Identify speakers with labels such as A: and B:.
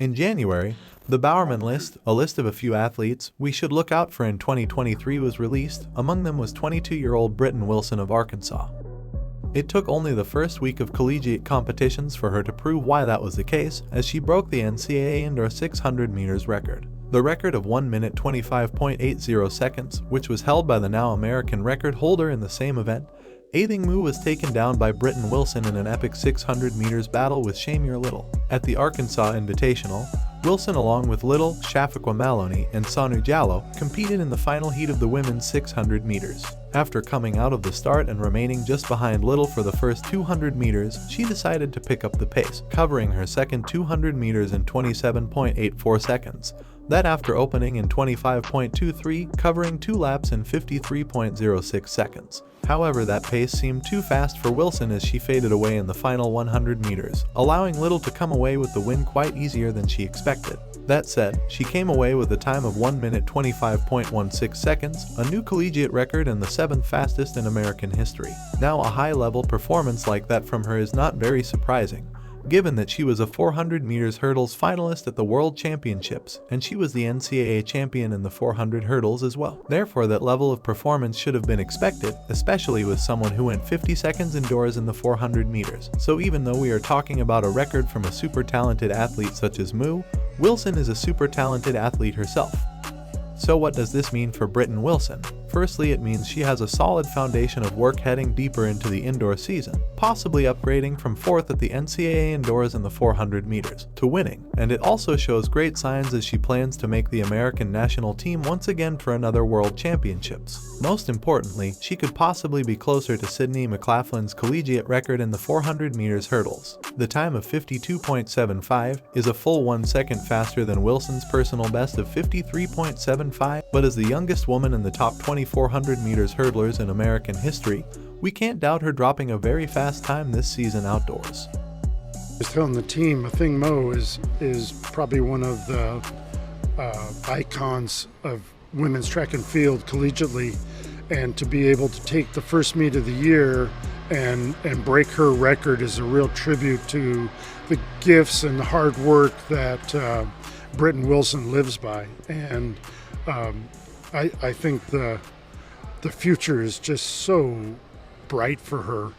A: In January, the Bowerman list, a list of a few athletes we should look out for in 2023, was released. Among them was 22-year-old Britton Wilson of Arkansas. It took only the first week of collegiate competitions for her to prove why that was the case, as she broke the NCAA indoor 600 meters record. The record of 1 minute 25.80 seconds, which was held by the now American record holder in the same event, Athing Mu, was taken down by Britton Wilson in an epic 600 meters battle with Shamir Little. At the Arkansas Invitational, Wilson, along with Little, Shafaqua Maloney, and Sanu Jallow, competed in the final heat of the women's 600 meters. After coming out of the start and remaining just behind Little for the first 200 meters, she decided to pick up the pace, covering her second 200 meters in 27.84 seconds. That after opening in 25.23, covering 2 laps in 53.06 seconds. However, that pace seemed too fast for Wilson as she faded away in the final 100 meters, allowing Little to come away with the win quite easier than she expected. That said, she came away with a time of 1 minute 25.16 seconds, a new collegiate record and the 7th fastest in American history. Now, a high-level performance like that from her is not very surprising, given that she was a 400 meters hurdles finalist at the World Championships, and she was the NCAA champion in the 400 hurdles as well. Therefore, that level of performance should have been expected, especially with someone who went 50 seconds indoors in the 400 meters. So even though we are talking about a record from a super talented athlete such as Mu, Wilson is a super talented athlete herself. So what does this mean for Britton Wilson? Firstly, it means she has a solid foundation of work heading deeper into the indoor season, possibly upgrading from 4th at the NCAA indoors in the 400 meters to winning, and it also shows great signs as she plans to make the American national team once again for another World Championships. Most importantly, she could possibly be closer to Sydney McLaughlin's collegiate record in the 400 meters hurdles. The time of 52.75 is a full 1 second faster than Wilson's personal best of 53.75, but as the youngest woman in the top 400 meters hurdlers in American history, we can't doubt her dropping a very fast time this season outdoors.
B: I was telling the team, Athing Mu is probably one of the icons of women's track and field collegiately, and to be able to take the first meet of the year and break her record is a real tribute to the gifts and the hard work that Britton Wilson lives by. And I think the future is just so bright for her.